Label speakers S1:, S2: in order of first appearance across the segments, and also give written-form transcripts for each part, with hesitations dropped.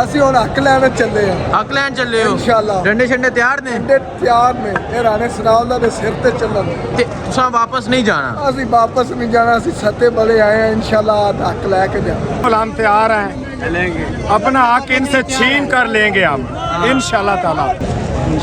S1: ਅਸੀਂ ਹੁਣ ਹੱਕ ਲੈਣ ਚੱਲੇ ਆ।
S2: ਹੱਕ ਲੈਣ ਚੱਲੇ ਹੋ
S1: ਇਨਸ਼ਾਅੱਲਾ।
S2: ਡੰਡੇ ਛੰਡੇ ਤਿਆਰ ਨੇ?
S1: ਡੰਡੇ ਤਿਆਰ ਨੇ, ਇਹ ਰਾਣੇ ਸਨਾਉਲਾ ਦੇ ਸਿਰ ਤੇ ਚੱਲਣ।
S2: ਤੇ ਤੁਸੀਂ ਵਾਪਸ ਨਹੀਂ ਜਾਣਾ?
S1: ਅਸੀਂ ਵਾਪਸ ਨਹੀਂ ਜਾਣਾ, ਅਸੀਂ ਸੱਤੇ ਬਲੇ ਆਏ ਆ इनशाला हक लेके जाओ।
S3: हम तैयार हैं, चलेंगे अपना हक इनसे छीन कर लेंगे हम इंशाल्लाह ताला।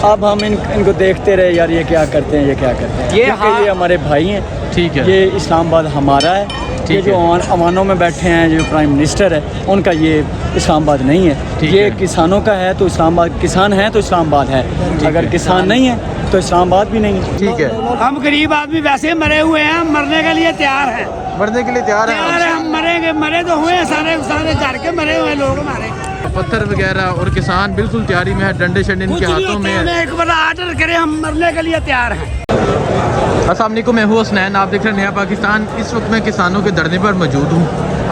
S4: अब हम इनको देखते रहे यार, ये क्या करते हैं, ये क्या करते हैं। ये हमारे भाई हैं,
S2: ठीक है।
S4: ये इस्लामाबाद हमारा है। ये जो अवानों में बैठे हैं, जो प्राइम मिनिस्टर है, उनका ये इस्लामाबाद नहीं है। ये किसानों का है तो इस्लामाबाद, किसान है तो इस्लामाबाद है, अगर किसान नहीं है तो इस्लामाबाद भी नहीं है।
S2: ठीक है।
S3: हम गरीब आदमी वैसे मरे हुए हैं, हम मरने के लिए तैयार हैं।
S2: मरने के लिए तैयार है?
S3: हम मरेंगे, मरे तो हुए सारे सारे घर के मरे हुए लोग हमारे।
S2: पत्थर वगैरह और किसान बिल्कुल तैयारी में है, डंडे शंडे इनके हाथों में है।
S3: एक बार आर्डर करें, हम मरने के लिए तैयार हैं।
S2: अस्सलाम वालेकुम, मैं हूँ हसनैन, आप देख रहे हैं नया पाकिस्तान। इस वक्त मैं किसानों के धरने पर मौजूद हूँ।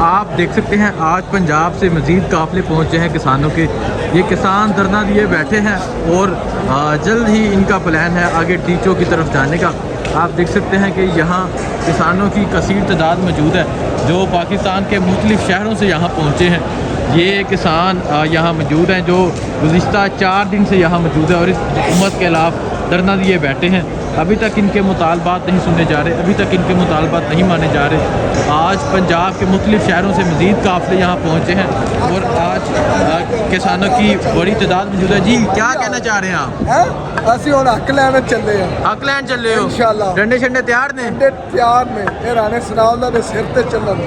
S2: आप देख सकते हैं आज पंजाब से मज़ीद काफ़िले पहुँचे हैं किसानों के। ये किसान धरना दिए बैठे हैं और जल्द ही इनका प्लान है आगे टीचों की तरफ जाने का। आप देख सकते हैं कि यहाँ किसानों की कसीर तादाद मौजूद है जो पाकिस्तान के मुख्तलिफ़ शहरों से यहाँ पहुँचे हैं। ये किसान यहाँ मौजूद हैं जो गुज़िश्ता 4 दिन से यहाँ मौजूद है और इस हुकूमत के खिलाफ धरना दिए बैठे हैं। अभी तक इनके मुतालबात नहीं सुने जा रहे, अभी तक इनके मुतालबात नहीं माने जा रहे। आज पंजाब के मुख्तलिफ़ शहरों से मज़ीद काफ़िले यहाँ पहुँचे हैं और आज किसानों की बड़ी तादाद मौजूद है। जी क्या कहना चाह रहे हैं आप?
S1: ਅਸੀਂ ਹੁਣ ਹੱਕ ਲੈਣ ਚੱਲੇ ਆ।
S2: हक लैन चले हो
S1: इंशाल्लाह।
S2: डंडे शंडे तैयार ने?
S1: ਡੰਡੇ ਤਿਆਰ ਨੇ, ਇਹ ਰਾਣੇ ਸਨਾਉਲਾ ਦੇ ਸਿਰ ਤੇ ਚੱਲਣ।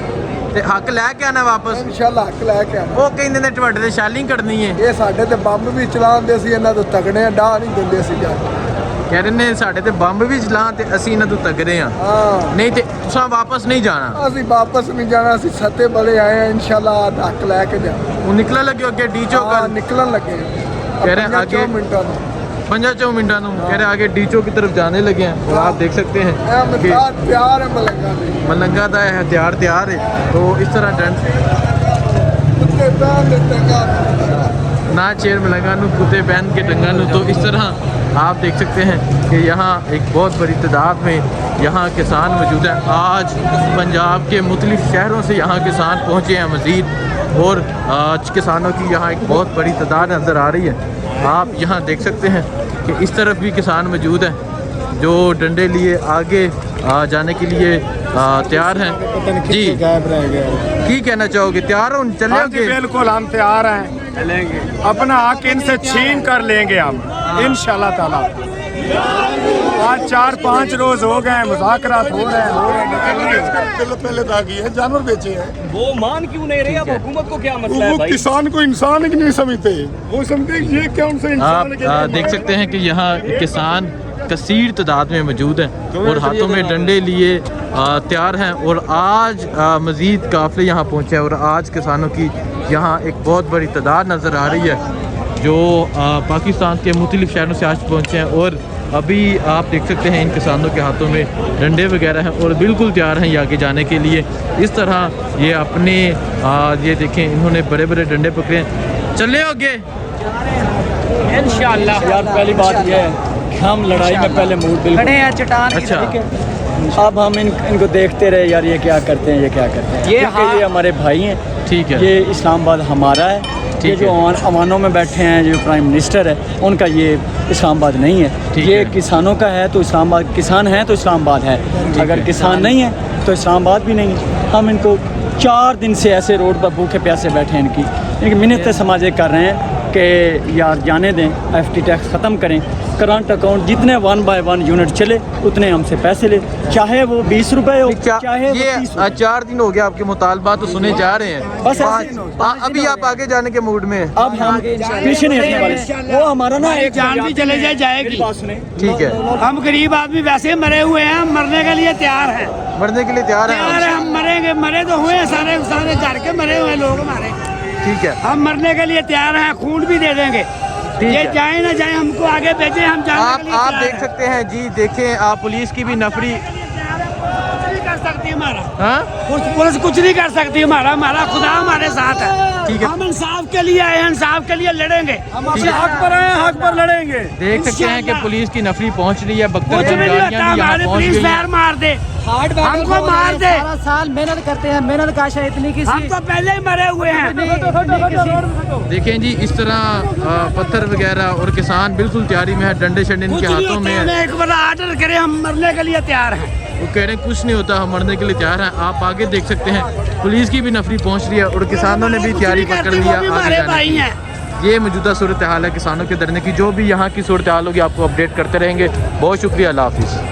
S2: ਤੇ ਹੱਕ ਲੈ ਕੇ ਆਣਾ ਵਾਪਸ?
S1: ਇਨਸ਼ਾਅੱਲਾ ਹੱਕ ਲੈ ਕੇ ਆਣਾ।
S2: ਉਹ ਕਹਿੰਦੇ ਨੇ ਤੁਹਾਡੇ ਤੇ ਸ਼ੈਲਿੰਗ ਕਰਨੀ ਹੈ।
S1: ਇਹ ਸਾਡੇ ਤੇ ਬੰਬ ਵੀ ਚਲਾਉਂਦੇ ਸੀ, ਇਹਨਾਂ ਤੋਂ ਤਗੜੇ ਡਾਹ ਨਹੀਂ ਦਿੰਦੇ ਸੀ ਜਾ ਕੇ।
S2: ਕਹਿ ਰਹੇ ਨੇ ਸਾਡੇ ਤੇ ਬੰਬ ਵੀ ਚਲਾਉਣ ਤੇ ਅਸੀਂ ਇਹਨਾਂ ਤੋਂ ਤਗੜੇ ਆ।
S1: ਹਾਂ,
S2: ਨਹੀਂ ਤੇ ਤੁਸੀਂ ਵਾਪਸ ਨਹੀਂ ਜਾਣਾ?
S1: ਅਸੀਂ ਵਾਪਸ ਨਹੀਂ ਜਾਣਾ, ਅਸੀਂ ਸੱਤੇ ਬਲੇ ਆਏ ਆ। ਇਨਸ਼ਾਅੱਲਾ ਹੱਕ ਲੈ ਕੇ ਜਾਓ।
S2: ਉਹ ਨਿਕਲਣ ਲੱਗੇ ਅੱਗੇ ਡੀਚੋ
S1: ਹਾਂ,
S2: ਕਰ
S1: ਨਿਕਲਣ ਲੱਗੇ।
S2: कह रहे हैं आगे
S1: 5 ਮਿੰਟਾਂ ਨੂੰ
S2: 5 मिनटा कह रहे हैं आगे डीचो की तरफ जाने लगे हैं। और आप देख सकते हैं कि
S1: ਤਿਆਰ ਹੈ ਮਲੰਗਾ ਦੇ
S2: मलंगा का हथियार तैयार है। तो इस तरह डंड
S1: ਕੁੱਤੇ ਬਾਹਰ ਦੇ ਟੰਗਾ
S2: ना चेयर मलंगा नू कुत्ते पहन के टंगा नू। तो इस तरह आप देख सकते हैं कि यहाँ एक बहुत बड़ी तादाद में यहाँ किसान मौजूद है। आज पंजाब के मुख्तलिफ़ शहरों से यहाँ किसान पहुँचे हैं मज़ीद और किसानों की यहाँ एक बहुत बड़ी तादाद नज़र आ रही है। आप यहाँ देख सकते हैं कि इस तरफ भी किसान मौजूद हैं जो डंडे लिए आगे जाने के लिए तैयार हैं। जी की कहना चाहोगे? तैयार हो? चलेंगे?
S3: बिल्कुल हम तैयार हैं, चलेंगे अपना हक इनसे छीन कर लेंगे हम इंशाल्लाह ताला। आज 4-5 रोज हो गए मुज़ाकरात हो रहे हैं।
S5: पहले दागी है, जानवर बेचे हैं।
S6: वो मान क्यों नहीं रहे? अब हुकूमत को क्या मसला है
S5: वो
S6: भाई?
S5: किसान को इंसान ही नहीं समझते, वो समझते ये क्या उनसे इंसान
S2: आप देख सकते हैं कि यहाँ किसान कसीर तादाद में मौजूद हैं और हाथों में डंडे लिए तैयार हैं। और आज मज़ीद काफ़िले यहाँ पहुँचे हैं और आज किसानों की यहाँ एक बहुत बड़ी तादाद नज़र आ रही है जो पाकिस्तान के मुख्तलिफ़ शहरों से आज पहुँचे हैं। और अभी आप देख सकते हैं इन किसानों के हाथों में डंडे वगैरह हैं और बिल्कुल तैयार हैं आगे जाने के लिए। इस तरह ये अपने ये देखें इन्होंने बड़े बड़े डंडे पकड़े हैं। चले आगे
S6: इंशाअल्लाह।
S4: यार पहली बात ये है कि हम लड़ाई में पहले मूड बिल्कुल
S6: हैं चट्टान।
S2: अच्छा
S4: अब हम इनको देखते रहे यार, ये क्या करते हैं, ये क्या करते हैं। ये हमारे भाई हैं,
S2: ठीक है।
S4: ये इस्लामाबाद हमारा है। ये जो अवानों में बैठे हैं, जो प्राइम मिनिस्टर है, उनका ये इस्लामाबाद नहीं है। ये किसानों का है तो इस्लामाबाद, किसान है तो इस्लामाबाद है, अगर किसान नहीं है तो इस्लामाबाद भी नहीं है। हम इनको 4 दिन से ऐसे रोड पर भूखे प्यासे बैठे हैं, इनकी मिन्नतें समाजे कर रहे हैं कि यार जाने दें, FT टैक्स ख़त्म करें, करंट अकाउंट जितने 1 बाय 1 यूनिट चले उतने हमसे पैसे ले, चाहे वो 20 रुपए हो, चाहे वो 30 रुपए।
S2: 4 दिन हो गया आपके मुतालबात तो सुने जा रहे हैं।
S4: बस
S2: अभी आप आगे जाने के मूड में?
S4: अब हम पीछे नहीं हटने वाले। वो हमारा ना एक
S3: जान भी चले जाएगी।
S2: ठीक है।
S3: हम गरीब आदमी वैसे मरे हुए हैं, हम मरने के लिए तैयार हैं।
S2: मरने के लिए तैयार हैं?
S3: हम मरेंगे, मरे तो हुए सारे सारे घर के मरे हुए लोग हमारे।
S2: ठीक है।
S3: हम मरने के लिए तैयार हैं, खून भी दे देंगे। ये जाए ना जाए, हमको आगे भेजे, हम जाने के लिए
S2: आप
S3: तैयार
S2: देख
S3: हैं।
S2: सकते हैं जी, देखें आप पुलिस की भी नफरी
S7: सकती हमारा,
S2: हाँ
S7: पुलिस कुछ नहीं कर सकती हमारा खुदा हमारे साथ है।
S2: ठीक है।
S7: हम इंसाफ के लिए आए हैं, इंसाफ के लिए लड़ेंगे।
S3: हम अपने हक पर आए हैं, हक पर लड़ेंगे।
S2: देख सकते हैं कि पुलिस की नफरी पहुंच रही है, बख्तर
S7: कुछ भी नहीं होता,
S2: गाड़ियां भी यहाँ
S7: हमारे
S2: पहुंच
S7: पुलिस
S2: गई
S7: पैर
S2: हैं।
S7: मार दे, हमको मार दे।
S8: सारा साल मेहनत करते हैं, मेहनत का आशा इतनी की
S7: हम तो पहले ही मरे हुए हैं।
S2: देखें जी इस तरह पत्थर वगैरह और किसान बिल्कुल तैयारी में है, डंडे शंडे
S7: कुछ
S2: इनके
S7: नहीं
S2: हाथों
S7: होता,
S2: में
S7: हमें
S2: है।
S7: एक बार आर्डर करे, हम मरने के लिए तैयार हैं।
S2: वो कह रहे हैं कुछ नहीं होता, हम मरने के लिए तैयार हैं। आप आगे देख सकते हैं पुलिस की भी नफरी पहुंच रही है और किसानों ने भी तैयारी पकड़ लिया आगे
S7: हमारे
S2: जाने
S7: भाई
S2: की।
S7: हैं।
S2: ये मौजूदा सूरत हाल है किसानों के धरने की। जो भी यहाँ की सूरत हाल होगी आपको अपडेट करते रहेंगे। बहुत शुक्रिया, अल्लाह हाफिज़।